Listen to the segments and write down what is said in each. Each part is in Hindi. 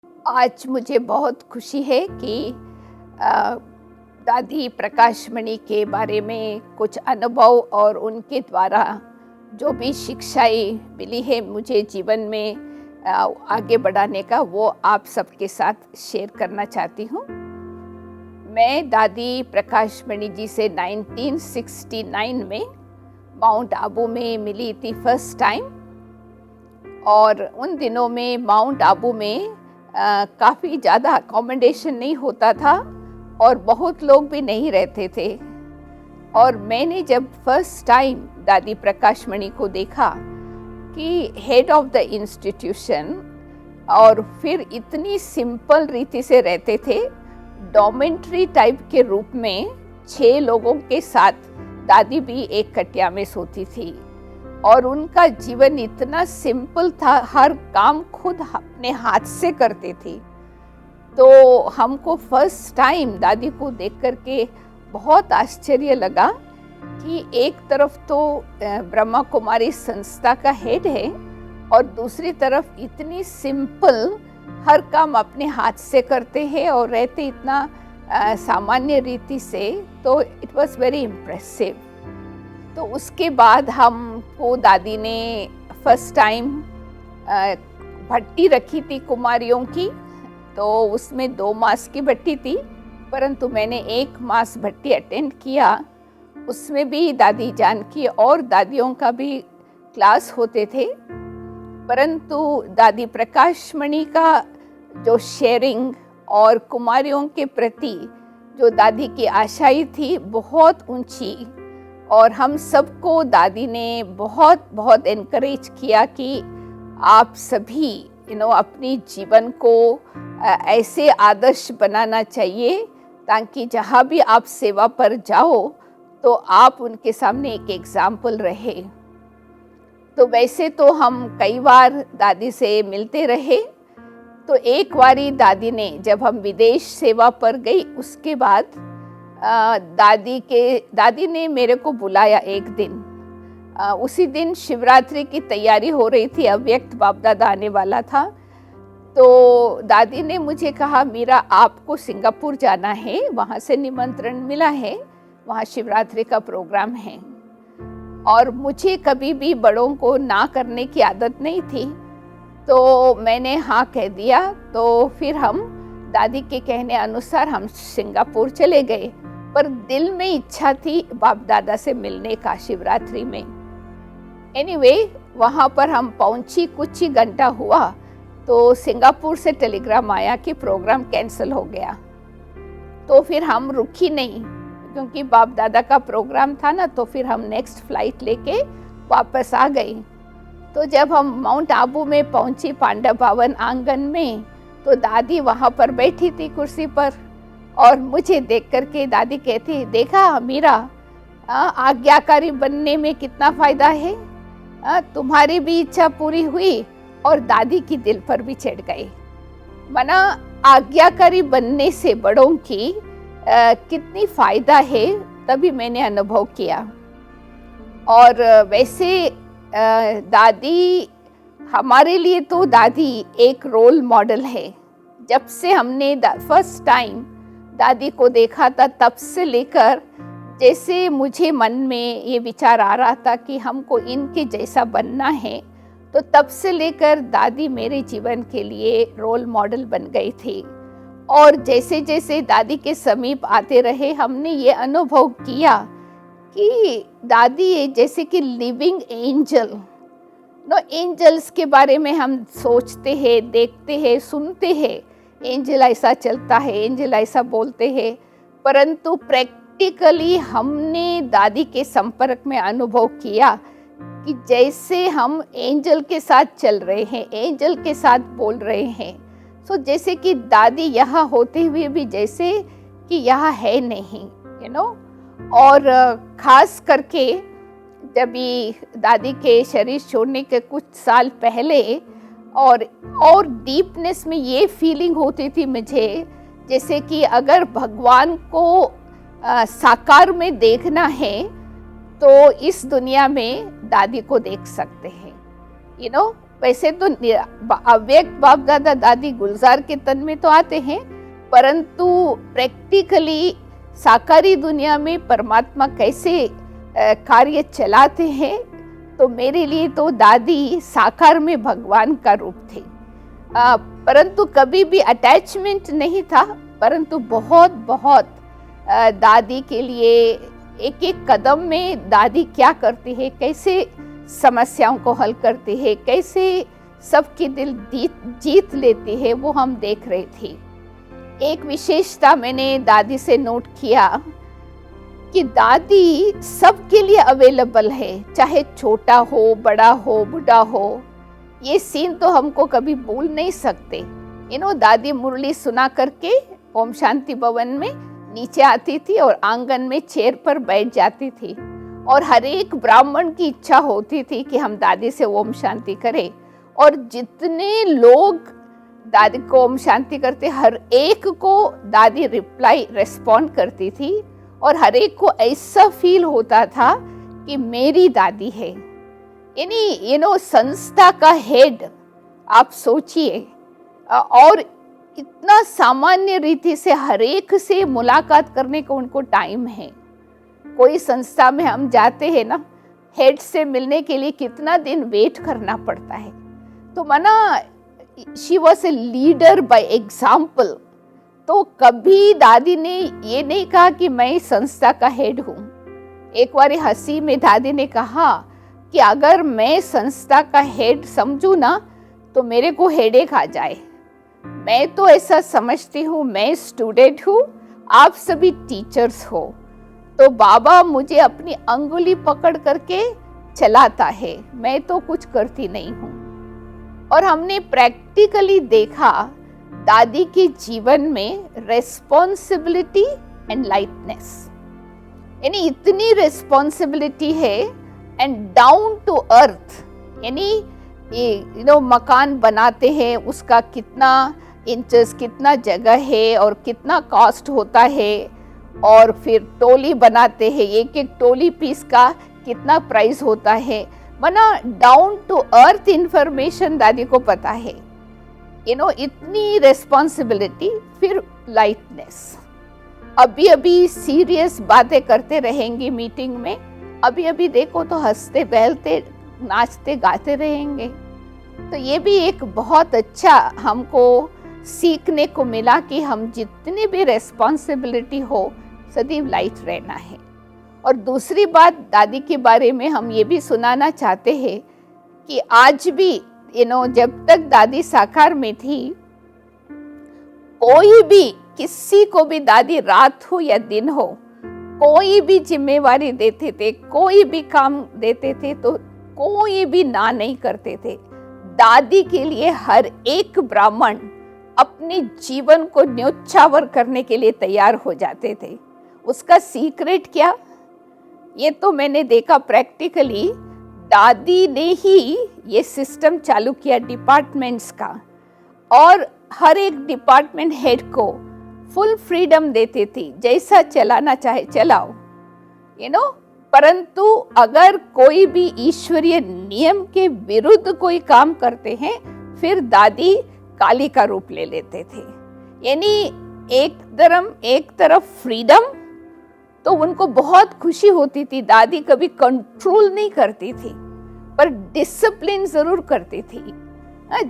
आज मुझे बहुत खुशी है कि अ, दादी प्रकाशमणि के बारे में कुछ अनुभव और उनके द्वारा जो भी शिक्षाएँ मिली है मुझे जीवन में आगे बढ़ाने का, वो आप सबके साथ शेयर करना चाहती हूँ। मैं दादी प्रकाशमणि जी से 1969 में माउंट आबू में मिली थी फर्स्ट टाइम। और उन दिनों में माउंट आबू में काफ़ी ज़्यादा अकोमोडेशन नहीं होता था और बहुत लोग भी नहीं रहते थे। और मैंने जब फर्स्ट टाइम दादी प्रकाशमणि को देखा कि हेड ऑफ द इंस्टीट्यूशन, और फिर इतनी सिंपल रीति से रहते थे, डॉर्मेंट्री टाइप के रूप में 6 लोगों के साथ दादी भी एक खटिया में सोती थी। और उनका जीवन इतना सिंपल था, हर काम खुद अपने हाथ से करते थे। तो हमको फर्स्ट टाइम दादी को देख करके बहुत आश्चर्य लगा कि एक तरफ तो ब्रह्मा कुमारी संस्था का हेड है और दूसरी तरफ इतनी सिंपल हर काम अपने हाथ से करते हैं और रहते इतना सामान्य रीति से। तो इट वाज वेरी इम्प्रेसिव। तो उसके बाद हमको दादी ने फर्स्ट टाइम भट्टी रखी थी कुमारियों की। तो उसमें 2 मास की भट्टी थी, परंतु मैंने 1 मास भट्टी अटेंड किया। उसमें भी दादी जान की और दादियों का भी क्लास होते थे। परंतु दादी प्रकाशमणि का जो शेयरिंग और कुमारियों के प्रति जो दादी की आशाएं थी बहुत ऊंची। और हम सबको दादी ने बहुत बहुत एनकरेज किया कि आप सभी अपनी जीवन को ऐसे आदर्श बनाना चाहिए ताकि जहाँ भी आप सेवा पर जाओ तो आप उनके सामने एक एग्जाम्पल रहे। तो वैसे तो हम कई बार दादी से मिलते रहे। तो एक बारी दादी ने, जब हम विदेश सेवा पर गई उसके बाद दादी ने मेरे को बुलाया एक दिन। उसी दिन शिवरात्रि की तैयारी हो रही थी, अव्यक्त बाप दादा आने वाला था। तो दादी ने मुझे कहा, मीरा आपको सिंगापुर जाना है, वहाँ से निमंत्रण मिला है, वहाँ शिवरात्रि का प्रोग्राम है। और मुझे कभी भी बड़ों को ना करने की आदत नहीं थी, तो मैंने हाँ कह दिया। तो फिर हम दादी के कहने अनुसार हम सिंगापुर चले गए। पर दिल में इच्छा थी बाप दादा से मिलने का शिवरात्रि में। एनीवे, वहाँ पर हम पहुँची, कुछ ही घंटा हुआ तो सिंगापुर से टेलीग्राम आया कि प्रोग्राम कैंसिल हो गया। तो फिर हम रुकी नहीं, क्योंकि बाप दादा का प्रोग्राम था ना। तो फिर हम नेक्स्ट फ्लाइट लेके वापस आ गई। तो जब हम माउंट आबू में पहुँची पांडव भवन आंगन में, तो दादी वहाँ पर बैठी थी कुर्सी पर। और मुझे देख करके दादी कहती, देखा मीरा, आज्ञाकारी बनने में कितना फायदा है। तुम्हारी भी इच्छा पूरी हुई और दादी की दिल पर भी चढ़ गई। मना आज्ञाकारी बनने से बड़ों की कितनी फायदा है, तभी मैंने अनुभव किया। और वैसे दादी हमारे लिए तो दादी एक रोल मॉडल है। जब से हमने फर्स्ट टाइम दादी को देखा था, तब से लेकर जैसे मुझे मन में ये विचार आ रहा था कि हमको इनके जैसा बनना है, तो तब से लेकर दादी मेरे जीवन के लिए रोल मॉडल बन गई थी। और जैसे जैसे दादी के समीप आते रहे, हमने ये अनुभव किया कि दादी जैसे कि लिविंग एंजल। एंजल्स के बारे में हम सोचते हैं, देखते हैं, सुनते हैं, एंजल ऐसा चलता है, एंजल ऐसा बोलते हैं। परंतु प्रैक्टिकली हमने दादी के संपर्क में अनुभव किया कि जैसे हम एंजल के साथ चल रहे हैं, एंजल के साथ बोल रहे हैं। सो जैसे कि दादी यहाँ होते हुए भी जैसे कि यहाँ है नहीं, और खास करके जब दादी के शरीर छोड़ने के कुछ साल पहले और डीपनेस में ये फीलिंग होती थी मुझे, जैसे कि अगर भगवान को साकार में देखना है तो इस दुनिया में दादी को देख सकते हैं। वैसे तो अव्यक्त बाप दादा दादी गुलजार के तन में तो आते हैं, परंतु प्रैक्टिकली साकारी दुनिया में परमात्मा कैसे कार्य चलाते हैं, तो मेरे लिए तो दादी साकार में भगवान का रूप थे। परंतु कभी भी अटैचमेंट नहीं था, परंतु बहुत बहुत दादी के लिए एक एक कदम में दादी क्या करती है, कैसे समस्याओं को हल करती है, कैसे सबके दिल जीत लेती है, वो हम देख रहे थे। एक विशेषता मैंने दादी से नोट किया कि दादी सबके लिए अवेलेबल है, चाहे छोटा हो, बड़ा हो, बूढ़ा हो। ये सीन तो हमको कभी भूल नहीं सकते। दादी मुरली सुना करके ओम शांति भवन में नीचे आती थी और आंगन में चेयर पर बैठ जाती थी, और हर एक ब्राह्मण की इच्छा होती थी कि हम दादी से ओम शांति करें, और जितने लोग दादी को ओम शांति करते, हर एक को दादी रेस्पॉन्ड करती थी, और हर एक को ऐसा फील होता था कि मेरी दादी है। यानी संस्था का हेड आप सोचिए, और इतना सामान्य रीति से हर एक से मुलाकात करने को उनको टाइम है। कोई संस्था में हम जाते हैं ना, हेड से मिलने के लिए कितना दिन वेट करना पड़ता है। तो माना she was a leader by example. तो कभी दादी ने ये नहीं कहा कि मैं संस्था का हेड हूँ। एक बार हंसी में दादी ने कहा कि अगर मैं संस्था का हेड समझूं ना, तो मेरे को हेडेक आ जाए। मैं तो ऐसा समझती हूँ, मैं स्टूडेंट हूँ, आप सभी टीचर्स हो, तो बाबा मुझे अपनी अंगुली पकड़ करके चलाता है, मैं तो कुछ करती नहीं हूँ। और हमने प्रैक्टिकली देखा दादी के जीवन में रेस्पॉन्सिबिलिटी एंड लाइटनेस, यानी इतनी रेस्पॉन्सिबिलिटी है, एंड डाउन टू अर्थ। यानी मकान बनाते हैं, उसका कितना इंचेस, कितना जगह है और कितना कॉस्ट होता है, और फिर टोली बनाते हैं, एक एक टोली पीस का कितना प्राइस होता है, माना डाउन टू अर्थ इंफॉर्मेशन दादी को पता है। इतनी रेस्पॉन्सिबिलिटी, फिर लाइटनेस। अभी अभी सीरियस बातें करते रहेंगे मीटिंग में, अभी अभी देखो तो हंसते बहलते नाचते गाते रहेंगे। तो ये भी एक बहुत अच्छा हमको सीखने को मिला कि हम जितनी भी रेस्पॉन्सिबिलिटी हो, सदैव लाइट रहना है। और दूसरी बात दादी के बारे में हम ये भी सुनाना चाहते हैं कि आज भी जब तक दादी साकार में थी, कोई भी किसी को भी दादी रात हो या दिन हो, कोई भी जिम्मेवारी देते थे, कोई भी काम देते थे, तो कोई भी ना नहीं करते थे। दादी के लिए हर एक ब्राह्मण अपने जीवन को न्योछावर करने के लिए तैयार हो जाते थे। उसका सीक्रेट क्या? ये तो मैंने देखा प्रैक्टिकली, दादी ने ही ये सिस्टम चालू किया डिपार्टमेंट्स का, और हर एक डिपार्टमेंट हेड को फुल फ्रीडम देती थी, जैसा चलाना चाहे चलाओ, परंतु अगर कोई भी ईश्वरीय नियम के विरुद्ध कोई काम करते हैं, फिर दादी काली का रूप ले लेते थे। यानी एक तरफ फ्रीडम, तो उनको बहुत खुशी होती थी। दादी कभी कंट्रोल नहीं करती थी, पर डिसिप्लिन जरूर करती थी।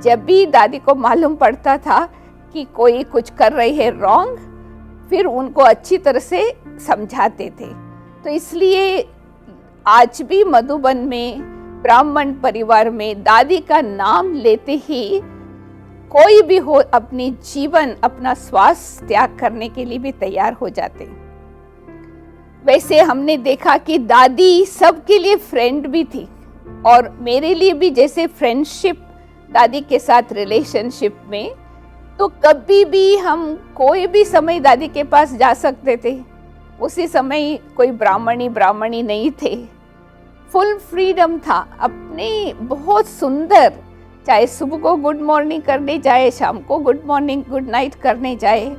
जब भी दादी को मालूम पड़ता था कि कोई कुछ कर रही है रॉन्ग, फिर उनको अच्छी तरह से समझाते थे। तो इसलिए आज भी मधुबन में ब्राह्मण परिवार में दादी का नाम लेते ही कोई भी हो अपनी जीवन, अपना स्वास्थ्य त्याग करने के लिए भी तैयार हो जाते। वैसे हमने देखा कि दादी सबके लिए फ्रेंड भी थी, और मेरे लिए भी जैसे फ्रेंडशिप दादी के साथ रिलेशनशिप में, तो कभी भी हम कोई भी समय दादी के पास जा सकते थे। उसी समय कोई ब्राह्मणी नहीं थे, फुल फ्रीडम था। अपने बहुत सुंदर, चाहे सुबह को गुड मॉर्निंग करने जाए, शाम को गुड मॉर्निंग गुड नाइट करने जाए,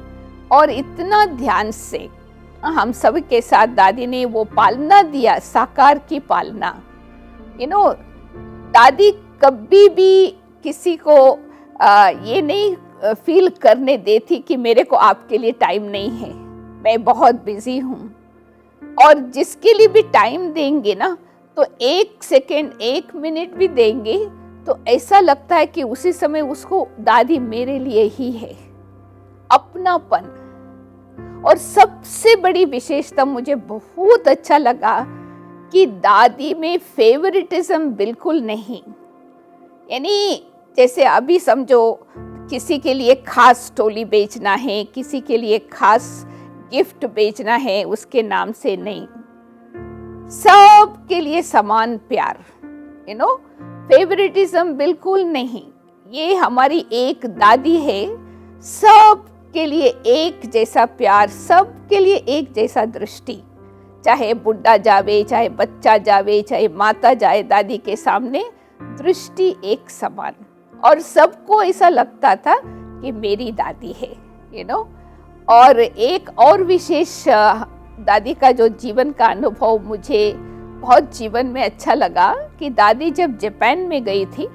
और इतना ध्यान से हम सब के साथ दादी ने वो पालना दिया, साकार की पालना। दादी कभी भी किसी को ये नहीं फील करने देती कि मेरे को आपके लिए टाइम नहीं है, मैं बहुत बिजी हूँ। और जिसके लिए भी टाइम देंगे ना, तो 1 सेकेंड 1 मिनट भी देंगे तो ऐसा लगता है कि उसी समय उसको दादी मेरे लिए ही है, अपनापन। और सबसे बड़ी विशेषता मुझे बहुत अच्छा लगा कि दादी में फेवरेटिज्म बिल्कुल नहीं। यानी जैसे अभी समझो किसी के लिए खास टोली बेचना है, किसी के लिए खास गिफ्ट बेचना है, उसके नाम से नहीं, सब के लिए समान प्यार, फेवरेटिज्म बिल्कुल नहीं। ये हमारी एक दादी है, सब के लिए एक जैसा प्यार, सब के लिए एक जैसा दृष्टि। चाहे बुढ़ा जावे, चाहे बच्चा जावे, चाहे माता जाए दादी के सामने, दृष्टि एक समान। और सबको ऐसा लगता था कि मेरी दादी है, और एक और विशेष दादी का जो जीवन का अनुभव मुझे बहुत जीवन में अच्छा लगा कि दादी जब जापान में गई थी,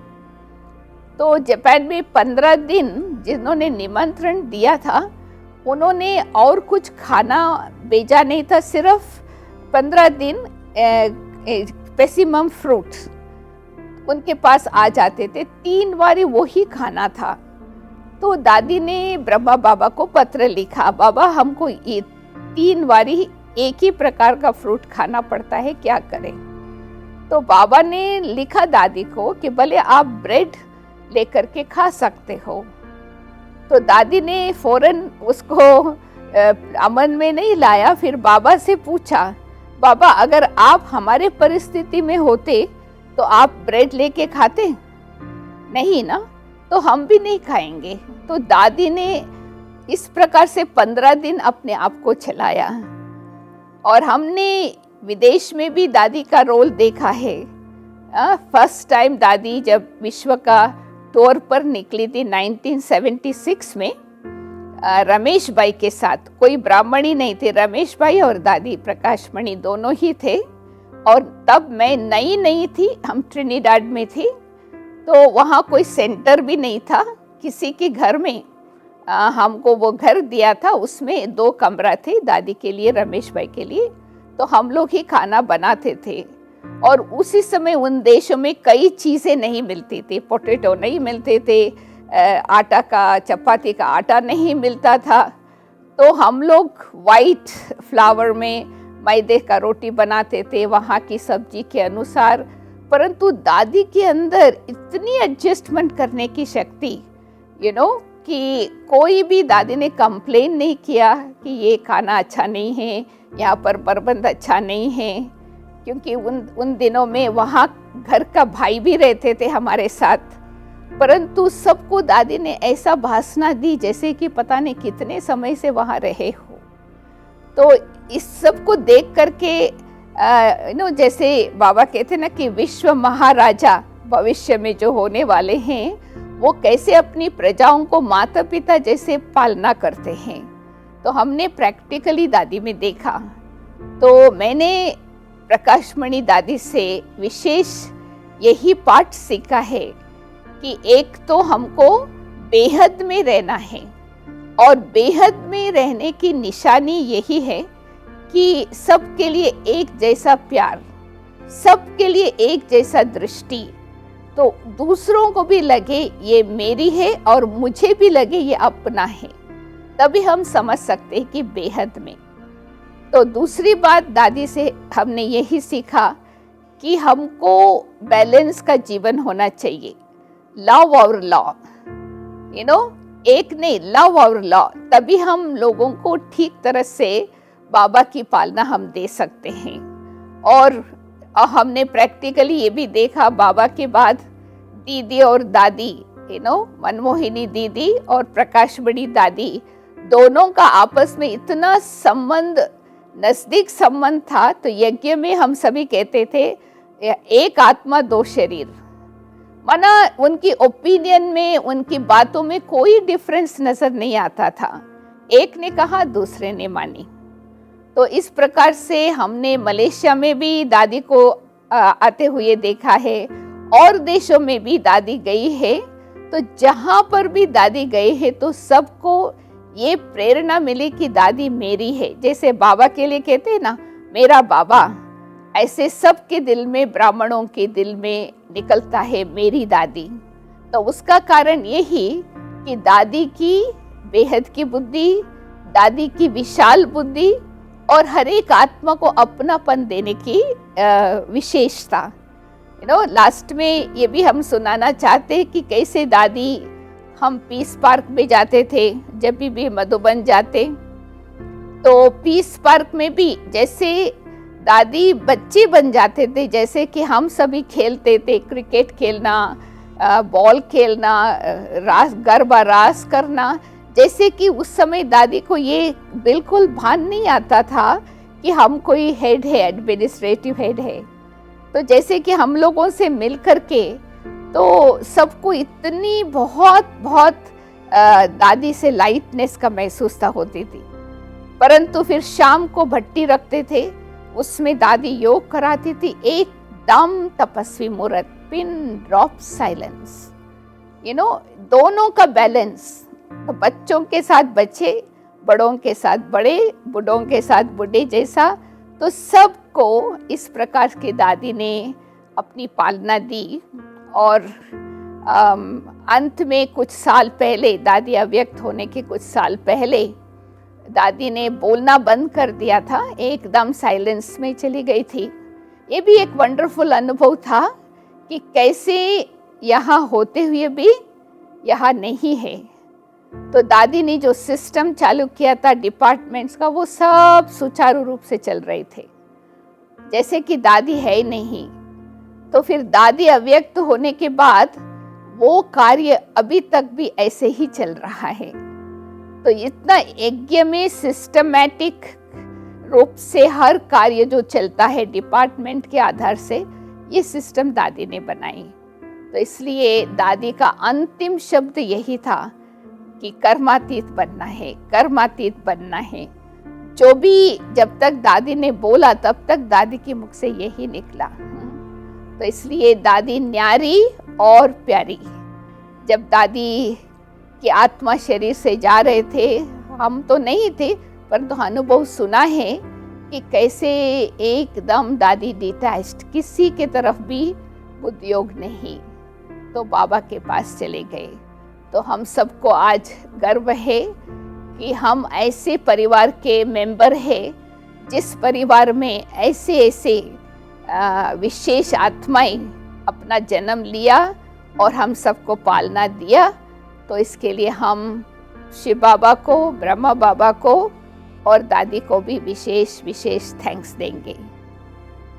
तो जापान में 15 दिन जिन्होंने निमंत्रण दिया था, उन्होंने और कुछ खाना भेजा नहीं था, सिर्फ 15 दिन पेसिमम फ्रूट्स उनके पास आ जाते थे, 3 बार वही खाना था। तो दादी ने ब्रह्मा बाबा को पत्र लिखा, बाबा हमको ये 3 बारी एक ही प्रकार का फ्रूट खाना पड़ता है, क्या करें। तो बाबा ने लिखा दादी को कि भले आप ब्रेड लेकर के खा सकते हो। तो दादी ने फौरन उसको अमन में नहीं लाया, फिर बाबा से पूछा, बाबा अगर आप हमारे परिस्थिति में होते तो आप ब्रेड लेके खाते? नहीं ना, तो हम भी नहीं खाएंगे। तो दादी ने इस प्रकार से 15 दिन अपने आप को चलाया। और हमने विदेश में भी दादी का रोल देखा है। फर्स्ट टाइम दादी जब विश्व का टूर पर निकली थी 1976 में, रमेश भाई के साथ, कोई ब्राह्मण ही नहीं थे, रमेश भाई और दादी प्रकाश मणि दोनों ही थे। और तब मैं नई थी, हम ट्रिनिडाड में थी, तो वहाँ कोई सेंटर भी नहीं था, किसी के घर में हमको वो घर दिया था, उसमें 2 कमरा थे, दादी के लिए, रमेश भाई के लिए। तो हम लोग ही खाना बनाते थे। और उसी समय उन देशों में कई चीज़ें नहीं मिलती थी, पोटैटो नहीं मिलते थे, आटा का, चपाती का आटा नहीं मिलता था। तो हम लोग वाइट फ्लावर में मैदे का रोटी बनाते थे, वहाँ की सब्जी के अनुसार। परंतु दादी के अंदर इतनी एडजस्टमेंट करने की शक्ति, कि कोई भी दादी ने कंप्लेन नहीं किया कि ये खाना अच्छा नहीं है, यहाँ पर प्रबंध अच्छा नहीं है। क्योंकि उन दिनों में वहाँ घर का भाई भी रहते थे हमारे साथ, परंतु सबको दादी ने ऐसा भाषण दी जैसे कि पता नहीं कितने समय से वहाँ रहे हो। तो इस सब को देख करके जैसे बाबा कहते ना कि विश्व महाराजा भविष्य में जो होने वाले हैं, वो कैसे अपनी प्रजाओं को माता पिता जैसे पालना करते हैं। तो हमने प्रैक्टिकली दादी में देखा। तो मैंने प्रकाशमणि दादी से विशेष यही पाठ सीखा है कि एक तो हमको बेहद में रहना है, और बेहद में रहने की निशानी यही है कि सबके लिए एक जैसा प्यार, सबके लिए एक जैसा दृष्टि, तो दूसरों को भी लगे ये मेरी है और मुझे भी लगे ये अपना है, तभी हम समझ सकते हैं कि बेहद में। तो दूसरी बात दादी से हमने यही सीखा कि हमको बैलेंस का जीवन होना चाहिए, लव और लॉ, एक नहीं, लव और लॉ, तभी हम लोगों को ठीक तरह से बाबा की पालना हम दे सकते हैं। और हमने प्रैक्टिकली ये भी देखा, बाबा के बाद दीदी और दादी, मनमोहिनी दीदी और प्रकाशमणि दादी, दोनों का आपस में इतना संबंध, नजदीक संबंध था। तो यज्ञ में हम सभी कहते थे एक आत्मा 2 शरीर, माना उनकी ओपिनियन में, उनकी बातों में कोई डिफरेंस नजर नहीं आता था। एक ने कहा, दूसरे ने मानी। तो इस प्रकार से हमने मलेशिया में भी दादी को आते हुए देखा है, और देशों में भी दादी गई है। तो जहाँ पर भी दादी गए हैं तो सबको ये प्रेरणा मिली कि दादी मेरी है। जैसे बाबा के लिए कहते हैं ना, मेरा बाबा, ऐसे सबके दिल में, ब्राह्मणों के दिल में निकलता है मेरी दादी। तो उसका कारण यही कि दादी की बेहद की बुद्धि, दादी की विशाल बुद्धि और हर एक आत्मा को अपनापन देने की विशेषता। लास्ट में ये भी हम सुनाना चाहते हैं कि कैसे दादी, हम पीस पार्क में जाते थे, जब भी मधुबन जाते तो पीस पार्क में भी जैसे दादी बच्चे बन जाते थे, जैसे कि हम सभी खेलते थे, क्रिकेट खेलना, बॉल खेलना, गरबा रास करना। जैसे कि उस समय दादी को ये बिल्कुल भान नहीं आता था कि हम कोई हेड है, एडमिनिस्ट्रेटिव हेड है। तो जैसे कि हम लोगों से मिल करके तो सबको इतनी बहुत बहुत दादी से लाइटनेस का महसूस होती थी। परंतु फिर शाम को भट्टी रखते थे, उसमें दादी योग कराती थी, एकदम तपस्वी मूर्त, पिन ड्रॉप साइलेंस, दोनों का बैलेंस। तो बच्चों के साथ बच्चे, बड़ों के साथ बड़े, बूढ़ों के साथ बूढ़े जैसा। तो सबको इस प्रकार की दादी ने अपनी पालना दी। और अंत में कुछ साल पहले, दादी अव्यक्त होने के कुछ साल पहले, दादी ने बोलना बंद कर दिया था, एकदम साइलेंस में चली गई थी। ये भी एक वंडरफुल अनुभव था कि कैसे यहाँ होते हुए भी यहाँ नहीं है। तो दादी ने जो सिस्टम चालू किया था डिपार्टमेंट्स का, वो सब सुचारू रूप से चल रहे थे, जैसे कि दादी है ही नहीं। तो फिर दादी अव्यक्त होने के बाद वो कार्य अभी तक भी ऐसे ही चल रहा है। तो इतना यज्ञ में सिस्टमैटिक रूप से हर कार्य जो चलता है डिपार्टमेंट के आधार से, ये सिस्टम दादी ने बनाई। तो इसलिए दादी का अंतिम शब्द यही था कि कर्मातीत बनना है, कर्मातीत बनना है। जो भी जब तक दादी ने बोला तब तक दादी के मुख से यही निकला। तो इसलिए दादी न्यारी और प्यारी। जब दादी की आत्मा शरीर से जा रहे थे, हम तो नहीं थे, परंतु अनुभव सुना है कि कैसे एकदम दादी डिटैच्ड, किसी के तरफ भी उद्योग नहीं, तो बाबा के पास चले गए। तो हम सबको आज गर्व है कि हम ऐसे परिवार के मेंबर हैं जिस परिवार में ऐसे ऐसे विशेष आत्माएं अपना जन्म लिया और हम सबको पालना दिया। तो इसके लिए हम शिव बाबा को, ब्रह्मा बाबा को और दादी को भी विशेष विशेष थैंक्स देंगे।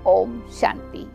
ओम शांति।